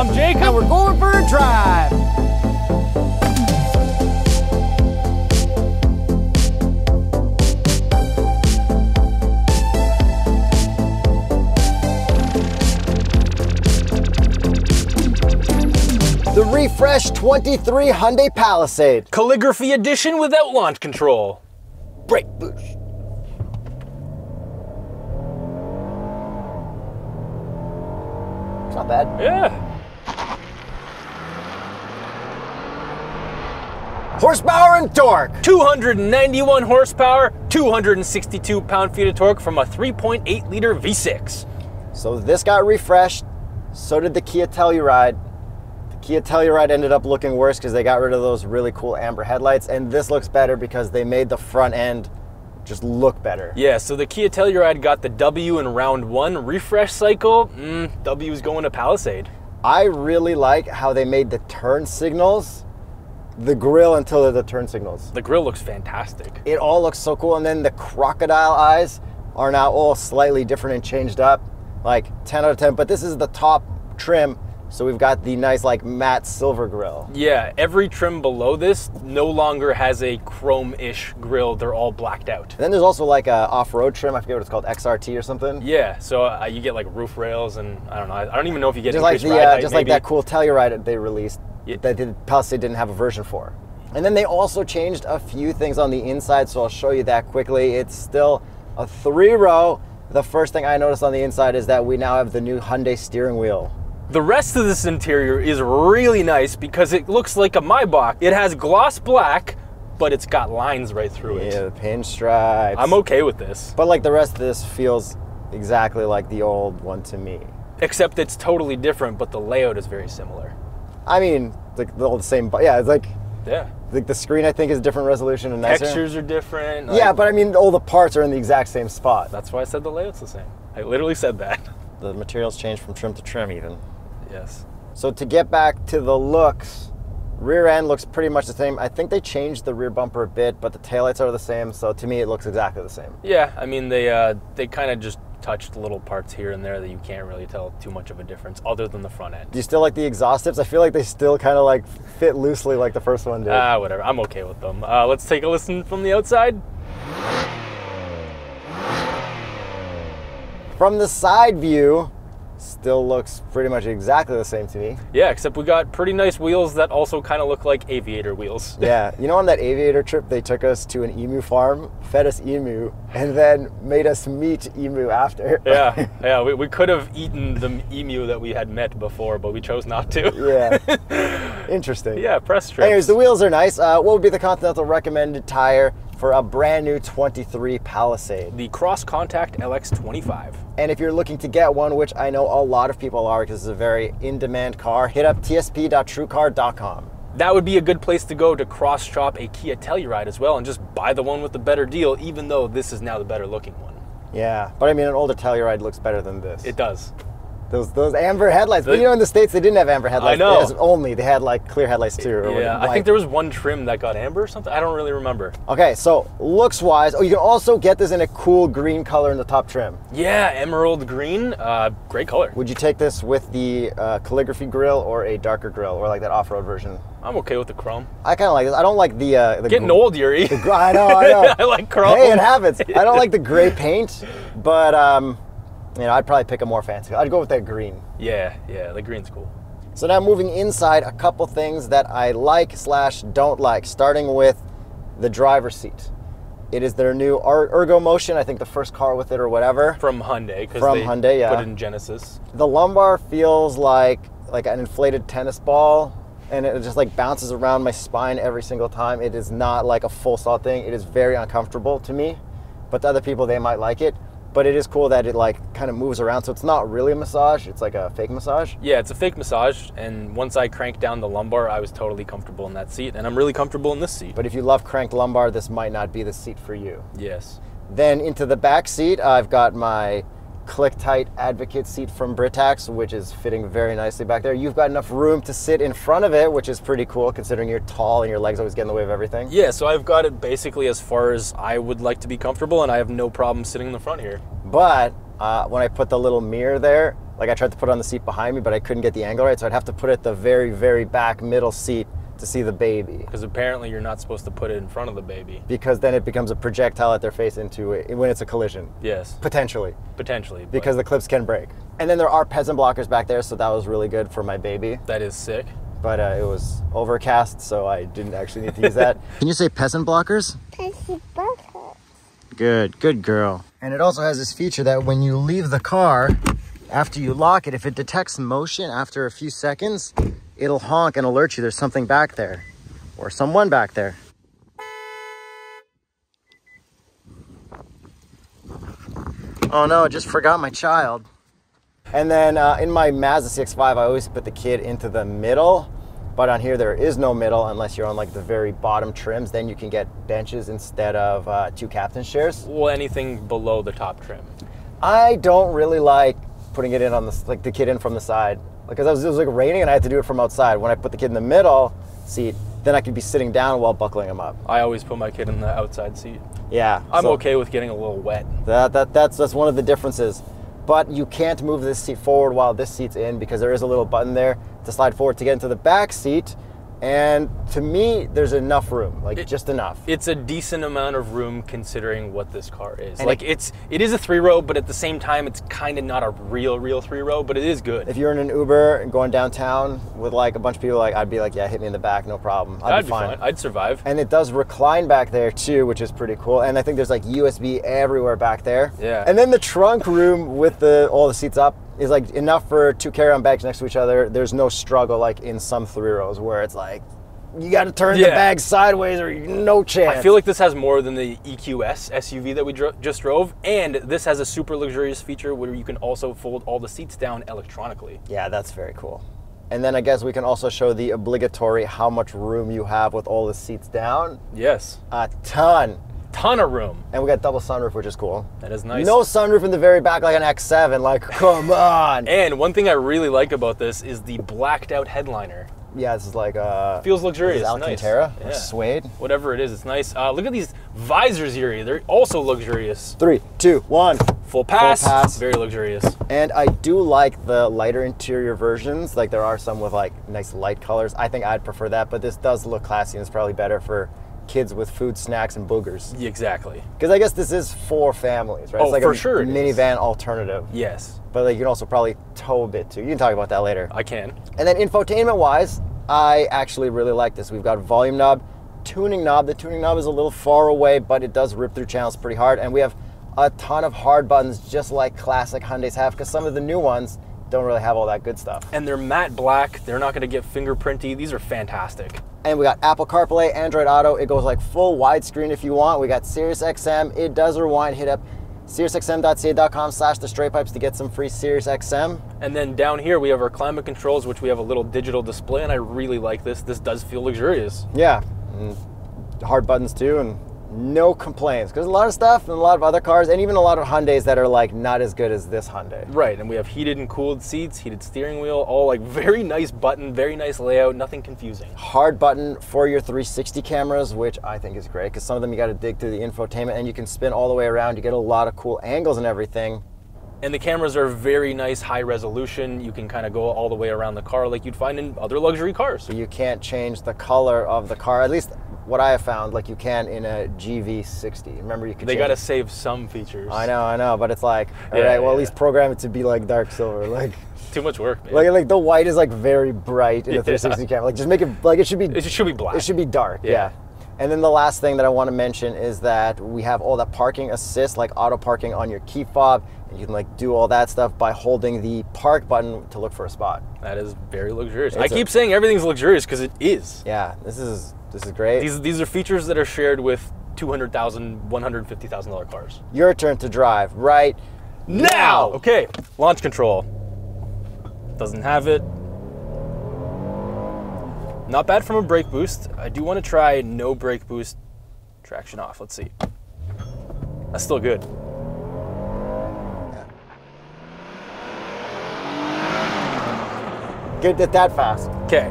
I'm Jacob. And we're going for a drive. The refreshed 23 Hyundai Palisade. Calligraphy edition without launch control. Brake boost. It's not bad. Yeah. Horsepower and torque. 291 horsepower, 262 pound-feet of torque from a 3.8 liter V6. So this got refreshed. So did the Kia Telluride. The Kia Telluride ended up looking worse because they got rid of those really cool amber headlights, and this looks better because they made the front end just look better. Yeah, so the Kia Telluride got the W in round one. Refresh cycle, W is going to Palisade. I really like how they made the turn signals the grill until the turn signals. The grill looks fantastic. It all looks so cool, and then the crocodile eyes are now all slightly different and changed up, like 10 out of 10, but this is the top trim. So we've got the nice like matte silver grill. Yeah, every trim below this no longer has a chrome-ish grill. They're all blacked out. And then there's also like a off-road trim. I forget what it's called, XRT or something. Yeah, so you get like roof rails and I don't know. I don't even know if you get just like increased ride height, just maybe. like that cool Telluride that they released Yeah. that the Palisade didn't have a version for. And then they also changed a few things on the inside, so I'll show you that quickly. It's still a 3-row. The first thing I noticed on the inside is that we now have the new Hyundai steering wheel. The rest of this interior is really nice because it looks like a Maybach. It has gloss black, but it's got lines right through it. Yeah, the pinstripes. I'm okay with this. But like the rest of this feels exactly like the old one to me. Except it's totally different, but the layout is very similar. I mean, like all the same, but yeah, it's like, Yeah. like the screen I think is different resolution and nicer. Textures are different. Yeah, like- but I mean, all the parts are in the exact same spot. That's why I said the layout's the same. I literally said that. The materials change from trim to trim even. Yes. So to get back to the looks, rear end looks pretty much the same. I think they changed the rear bumper a bit, but the taillights are the same, so to me it looks exactly the same. Yeah, I mean, they kind of just touched little parts here and there that you can't really tell too much of a difference other than the front end. Do you still like the exhaust tips? I feel like they still kind of like fit loosely like the first one did. Whatever. I'm okay with them. Let's take a listen from the outside. From the side view, still looks pretty much exactly the same to me. Yeah, except we got pretty nice wheels that also kind of look like aviator wheels. Yeah, you know on that aviator trip, they took us to an emu farm, fed us emu, and then made us meet emu after. Yeah, we could have eaten the emu that we had met before, but we chose not to. Yeah, interesting. Yeah, press strips. Anyways, the wheels are nice. What would be the Continental recommended tire for a brand new 23 Palisade? The Cross Contact LX25. And if you're looking to get one, which I know a lot of people are because it's a very in-demand car, hit up tsp.truecar.com. That would be a good place to go to cross-shop a Kia Telluride as well and just buy the one with the better deal, even though this is now the better looking one. Yeah, but I mean, an older Telluride looks better than this. It does. Those amber headlights. But you know, in the States, they didn't have amber headlights. I know. They had like clear headlights too. Or Yeah, I think there was one trim that got amber or something. I don't really remember. Okay, so looks-wise, you can also get this in a cool green color in the top trim. Yeah, emerald green, great color. Would you take this with the calligraphy grille or a darker grille, or like that off-road version? I'm okay with the chrome. I kind of like this. I don't like the Getting old, Yuri. I know. I like chrome. Hey, it happens. I don't like the gray paint, but you know, I'd probably pick a more fancy. I'd go with that green. Yeah, the green's cool. So now moving inside, a couple things that I like / don't like, starting with the driver's seat. It is their new Ergo Motion, I think the first car with it or whatever. From Hyundai, because they Hyundai, yeah. put it in Genesis. The lumbar feels like an inflated tennis ball, and it just like bounces around my spine every single time. It is not like a full solid thing. It is very uncomfortable to me, but to other people, they might like it. But it is cool that it like kind of moves around, so it's not really a massage, it's like a fake massage. Yeah, it's a fake massage, and once I cranked down the lumbar, I was totally comfortable in that seat, and I'm really comfortable in this seat. But if you love cranked lumbar, this might not be the seat for you. Yes. Then into the back seat, I've got my Click-Tight Advocate seat from Britax, which is fitting very nicely back there. You've got enough room to sit in front of it, which is pretty cool considering you're tall and your legs always get in the way of everything. Yeah, so I've got it basically as far as I would like to be comfortable, and I have no problem sitting in the front here. But when I put the little mirror there, Like I tried to put it on the seat behind me, but I couldn't get the angle right, so I'd have to put it at the very, very back middle seat to see the baby. Because apparently you're not supposed to put it in front of the baby. Because then it becomes a projectile at their face into it when it's a collision. Yes. Potentially. Potentially. Because the clips can break. And then there are peasant blockers back there, so that was really good for my baby. That is sick. But it was overcast, so I didn't actually need to use that. Can you say peasant blockers? Peasant blockers. Good, good girl. And it also has this feature that when you leave the car, after you lock it, if it detects motion after a few seconds, it'll honk and alert you there's something back there or someone back there. Oh no, I just forgot my child. And then in my Mazda CX-5, I always put the kid into the middle, but on here there is no middle unless you're on like the very bottom trims. Then you can get benches instead of 2 captain's chairs. Well, anything below the top trim. I don't really like putting it in on the kid in from the side, because it was like raining and I had to do it from outside. When I put the kid in the middle seat, then I could be sitting down while buckling him up. I always put my kid in the outside seat. Yeah, I'm okay with getting a little wet. That's one of the differences. But you can't move this seat forward while this seat's in, because there is a little button there to slide forward to get into the back seat. And to me, there's enough room, just enough. It's a decent amount of room considering what this car is. And like it is a 3-row, but at the same time, it's kind of not a real 3-row, but it is good. If you're in an Uber and going downtown with like a bunch of people, I'd be like, yeah, hit me in the back, no problem. I'd be fine. I'd survive. And it does recline back there too, which is pretty cool. And I think there's like USB everywhere back there. Yeah. And then the trunk room with all the seats up is like enough for 2 carry-on bags next to each other. There's no struggle like in some 3-rows where it's like, you got to turn the bag sideways or no chance. I feel like this has more than the EQS SUV that we just drove, and this has a super luxurious feature where you can also fold all the seats down electronically. Yeah, that's very cool. And then I guess we can also show the obligatory how much room you have with all the seats down. Yes. A ton. Ton of room. And we got double sunroof, which is cool. That is nice. No sunroof in the very back like an X7, like come on. And one thing I really like about this is the blacked out headliner. Yeah, this is like feels luxurious. This is Alcantara or suede. Whatever it is, it's nice. Look at these visors here. They're also luxurious. 3, 2, 1. Full pass. Full pass. Very luxurious. And I do like the lighter interior versions. Like there are some with like nice light colors. I think I'd prefer that, but this does look classy and it's probably better for kids with food, snacks, and boogers. Exactly. Because I guess this is for families, right? Oh, it's like for a sure minivan alternative. Yes. But like you can also probably tow a bit too. You can talk about that later. I can. And then infotainment-wise, I actually really like this. We've got volume knob, tuning knob. The tuning knob is a little far away, but it does rip through channels pretty hard. And we have a ton of hard buttons, just like classic Hyundais have, because some of the new ones don't really have all that good stuff. And they're matte black. They're not going to get fingerprinty. These are fantastic. And we got Apple CarPlay, Android Auto. It goes like full widescreen if you want. We got Sirius XM. It does rewind. Hit up SiriusXM.ca.com/TheStraightPipes to get some free Sirius XM. And then down here we have our climate controls, which we have a little digital display, and I really like this. This does feel luxurious. Yeah, and hard buttons too, and no complaints. Because a lot of stuff and a lot of other cars, and even a lot of Hyundais that are like not as good as this Hyundai. Right, and we have heated and cooled seats, heated steering wheel, all like very nice button, very nice layout, nothing confusing. Hard button for your 360 cameras, which I think is great, because some of them you got to dig through the infotainment, and you can spin all the way around. You get a lot of cool angles and everything. And the cameras are very nice, high resolution. You can kind of go all the way around the car like you'd find in other luxury cars. So you can't change the color of the car, at least what I have found, like you can in a GV60. Remember, you could They got to save some features. I know, but it's like, all right, well, at least program it to be like dark silver. Like too much work, man. Like the white is like very bright in the 360 camera. Like just make it, like it should be black. It should be dark, yeah. And then the last thing that I want to mention is that we have all that parking assist, like auto parking on your key fob. And you can like do all that stuff by holding the park button to look for a spot. That is very luxurious. I keep saying everything's luxurious because it is. Yeah, this is great. These are features that are shared with $200,000, $150,000 cars. Your turn to drive right now. Okay, launch control. Doesn't have it. Not bad from a brake boost. I do want to try no brake boost, traction off. Let's see. That's still good. Get it that fast. Okay.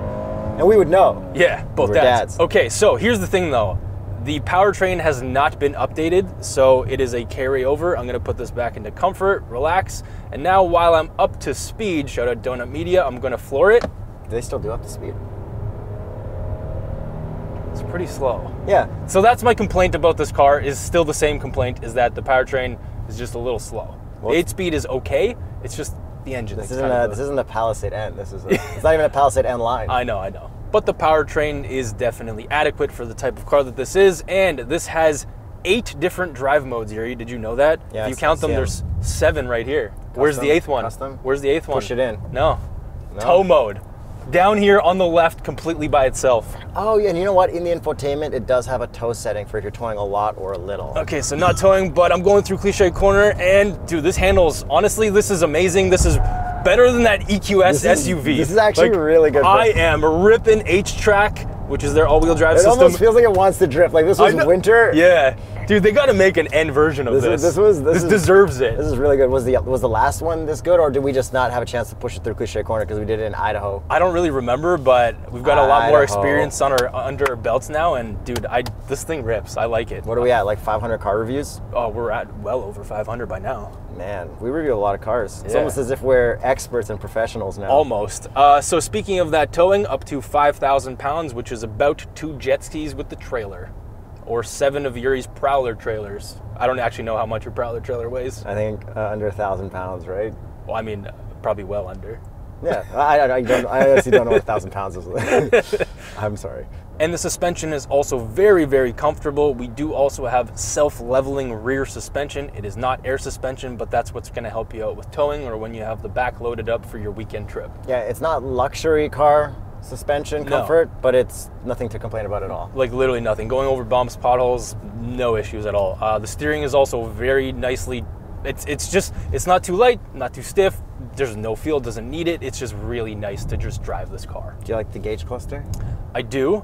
And we would know. Yeah, both We're dads. dads. Okay, so here's the thing though. The powertrain has not been updated, so it is a carryover. I'm gonna put this back into comfort, relax, and now while I'm up to speed, shout out Donut Media, I'm gonna floor it. Do they still do up to speed? It's pretty slow. Yeah. So that's my complaint about this car, is still the same complaint, is that the powertrain is just a little slow. Well, the 8-speed is okay, it's just the engine. This isn't a Palisade N. It's not even a Palisade N line. I know. But the powertrain is definitely adequate for the type of car that this is, and this has 8 different drive modes, Yuri. Did you know that? Yeah, if you count them, there's 7 right here. Where's the 8th one? Custom? Where's the 8th one? Push it in. No. Tow mode. Down here on the left, completely by itself. Oh, yeah, and you know what? In the infotainment, it does have a tow setting for if you're towing a lot or a little. Okay, so not towing, but I'm going through Cliche Corner, and dude, this handles, honestly, this is amazing. This is better than that EQS SUV. This is actually really good. I am ripping H-Track, which is their all-wheel drive system. It almost feels like it wants to drift. Like this was winter. Yeah. Dude, they got to make an N version of this. This deserves it. This is really good. Was the last one this good, or did we just not have a chance to push it through Cliche Corner because we did it in Idaho? I don't really remember, but we've got a lot more experience under our belts now, and dude, this thing rips. I like it. What are we at? Like 500 car reviews? Oh, we're at well over 500 by now. Man, we review a lot of cars. It's almost as if we're experts and professionals now. Almost. So speaking of that towing, up to 5,000 pounds, which is about 2 jet skis with the trailer. Or 7 of Yuri's Prowler trailers. I don't actually know how much your Prowler trailer weighs. I think under 1,000 pounds, right? Well, I mean, probably well under. Yeah, I honestly don't know what 1,000 pounds is. I'm sorry. And the suspension is also very, very comfortable. We do also have self-leveling rear suspension. It is not air suspension, but that's what's going to help you out with towing or when you have the back loaded up for your weekend trip. Yeah, it's not luxury car suspension comfort, but it's nothing to complain about at all. Like literally nothing. Going over bumps, potholes, no issues at all. The steering is also very nicely, it's not too light, not too stiff. There's no feel, doesn't need it. It's just really nice to just drive this car. Do you like the gauge cluster? I do.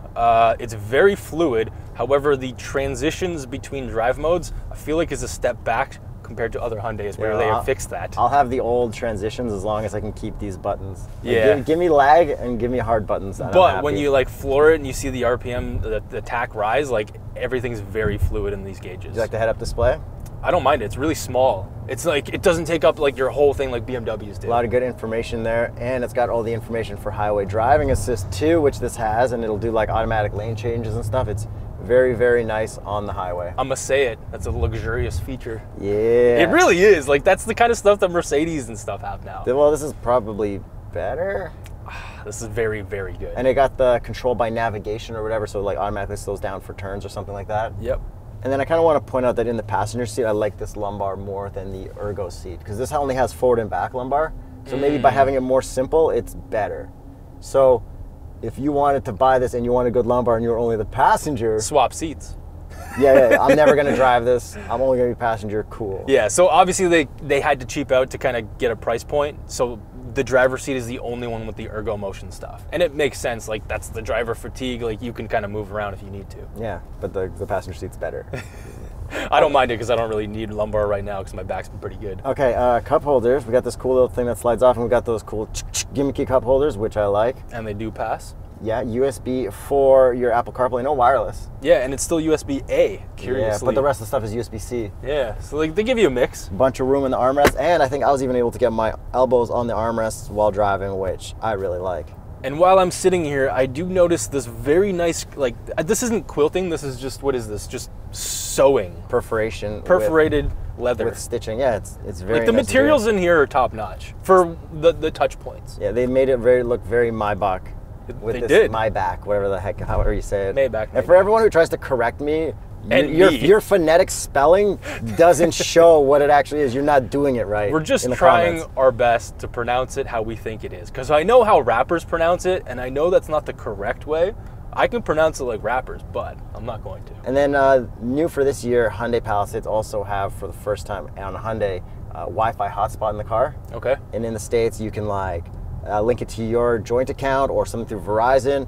It's very fluid. However, the transitions between drive modes, I feel like is a step back compared to other Hyundais where they have fixed that. I'll have the old transitions as long as I can keep these buttons. Yeah. Give me lag and give me hard buttons. But when you like floor it and you see the RPM, the tack rise, like everything's very fluid in these gauges. Do you like the head-up display? I don't mind it. It's really small. It's like, it doesn't take up like your whole thing like BMWs do. A lot of good information there, and it's got all the information for highway driving assist too, which this has, and it'll do like automatic lane changes and stuff. It's very, very nice on the highway. I'm gonna say it. That's a luxurious feature. Yeah. It really is. Like, that's the kind of stuff that Mercedes and stuff have now. Well, this is probably better. This is very, very good. And it got the control by navigation or whatever, so it like automatically slows down for turns or something like that. Yep. And then I kind of want to point out that in the passenger seat, I like this lumbar more than the ergo seat, because this only has forward and back lumbar. So maybe by having it more simple, it's better. So if you wanted to buy this and you want a good lumbar and you're only the passenger, swap seats. Yeah, I'm never gonna drive this. I'm only gonna be passenger. Cool. Yeah, so obviously they had to cheap out to kind of get a price point. So the driver's seat is the only one with the ergo motion stuff, and it makes sense. Like, that's the driver fatigue. Like, you can kind of move around if you need to. Yeah, but the passenger seat's better. I don't mind it because I don't really need lumbar right now because my back's been pretty good. Okay, cup holders. We got this cool little thing that slides off, and we got those cool gimmicky cup holders, which I like. And they do pass. Yeah, USB for your Apple CarPlay, no wireless. Yeah, and it's still USB-A, curiously. Yeah, but the rest of the stuff is USB-C. Yeah, so like, they give you a mix. Bunch of room in the armrest, and I think I was even able to get my elbows on the armrests while driving, which I really like. And while I'm sitting here, I do notice this very nice, like, this isn't quilting, this is just, what is this? Just sewing. Perforation. Perforated leather. With stitching, yeah, it's very like, the nice materials in here are top notch for the touch points. Yeah, they made it look very Maybach. With they this did. Maybach, whatever the heck, however you say it. Maybach. And for everyone who tries to correct me, and your phonetic spelling doesn't show what it actually is. You're not doing it right. We're just trying our best to pronounce it how we think it is. Because I know how rappers pronounce it, and I know that's not the correct way. I can pronounce it like rappers, but I'm not going to. And then new for this year, Hyundai Palisades also have, for the first time on a Hyundai, Wi-Fi hotspot in the car. Okay. And in the States, you can like link it to your joint account or something through Verizon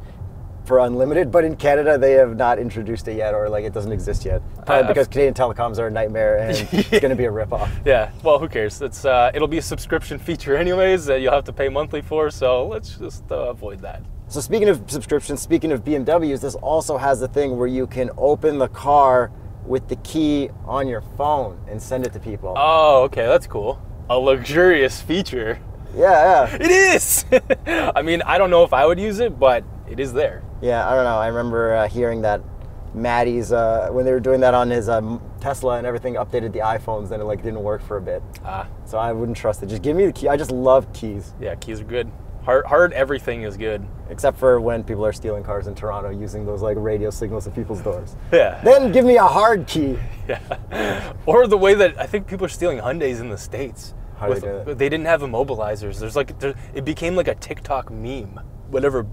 for unlimited, but in Canada they have not introduced it yet, or like it doesn't exist yet. Probably because Canadian telecoms are a nightmare and it's going to be a ripoff. Yeah, well, who cares? It's it'll be a subscription feature anyways that you'll have to pay monthly for, so let's just avoid that. So speaking of subscriptions, speaking of BMWs, this also has the thing where you can open the car with the key on your phone and send it to people. Oh, okay, that's cool. A luxurious feature. Yeah, yeah. It is! I mean, I don't know if I would use it, but it is there. Yeah, I don't know. I remember hearing that Maddie's, when they were doing that on his Tesla and everything, updated the iPhones, then it like didn't work for a bit. So I wouldn't trust it. Just give me the key. I just love keys. Yeah, keys are good. Hard everything is good. Except for when people are stealing cars in Toronto using those like radio signals at people's doors. Yeah. Then give me a hard key. Yeah. Or the way that I think people are stealing Hyundais in the States. How do they do that? They didn't have immobilizers. It became like a TikTok meme. Whatever,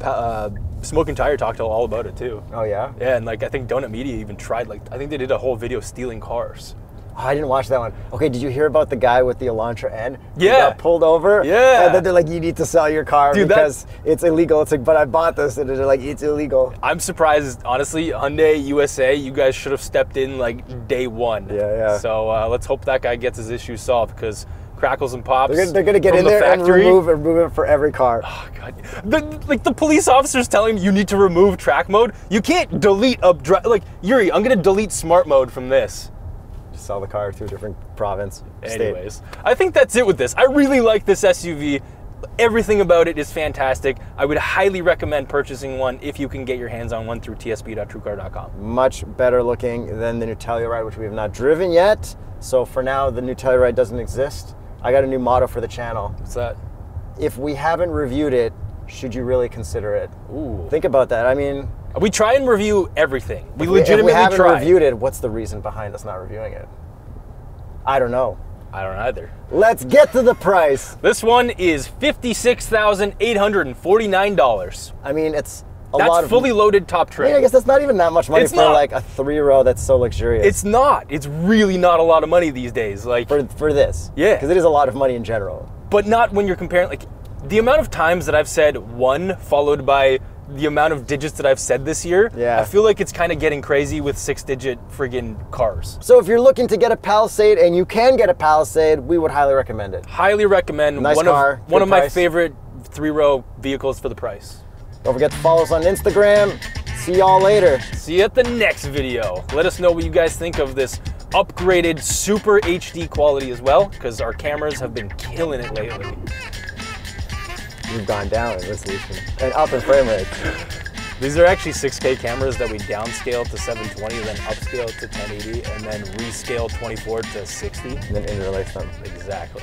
Smoking Tire talked all about it too. Oh yeah? Yeah, and like I think Donut Media even tried, like I think they did a whole video stealing cars. Oh, I didn't watch that one. Okay, did you hear about the guy with the Elantra N? Yeah. He got pulled over. Yeah. And then they're like, you need to sell your car because it's illegal. It's like, but I bought this, and they're like, it's illegal. I'm surprised, honestly, Hyundai USA, you guys should have stepped in like day one. Yeah, yeah. So let's hope that guy gets his issue solved, because crackles and pops. They're gonna get in there and remove it for every car. Oh god, the police officers telling him you need to remove track mode. You can't delete like Yuri. I'm gonna delete smart mode from this. Just sell the car to a different province. Anyways, state. I think that's it with this. I really like this SUV. Everything about it is fantastic. I would highly recommend purchasing one if you can get your hands on one through tsb.truecar.com. Much better looking than the new Telluride, which we have not driven yet. So for now, the new Telluride doesn't exist. I got a new motto for the channel. What's that? If we haven't reviewed it, should you really consider it? Ooh. Think about that. I mean, we try and review everything. We if legitimately we haven't try. reviewed it, what's the reason behind us not reviewing it? I don't know. I don't either. Let's get to the price. This one is $56,849. I mean, it's a That's lot of fully loaded top trim. I mean, I guess that's not even that much money for like a 3-row that's so luxurious. It's not. It's really not a lot of money these days. Like for this. Yeah. Because it is a lot of money in general. But not when you're comparing, like, the amount of times that I've said one followed by the amount of digits that I've said this year. Yeah. I feel like it's kind of getting crazy with 6-digit friggin' cars. So if you're looking to get a Palisade, and you can get a Palisade, we would highly recommend it. Highly recommend. Nice car, one of my price. favorite 3-row vehicles for the price. Don't forget to follow us on Instagram. See y'all later. See you at the next video. Let us know what you guys think of this upgraded super HD quality as well, because our cameras have been killing it lately. We've gone down in resolution and up in frame rate. These are actually 6K cameras that we downscale to 720, then upscale to 1080, and then rescale 24 to 60. And then interlace them. Exactly.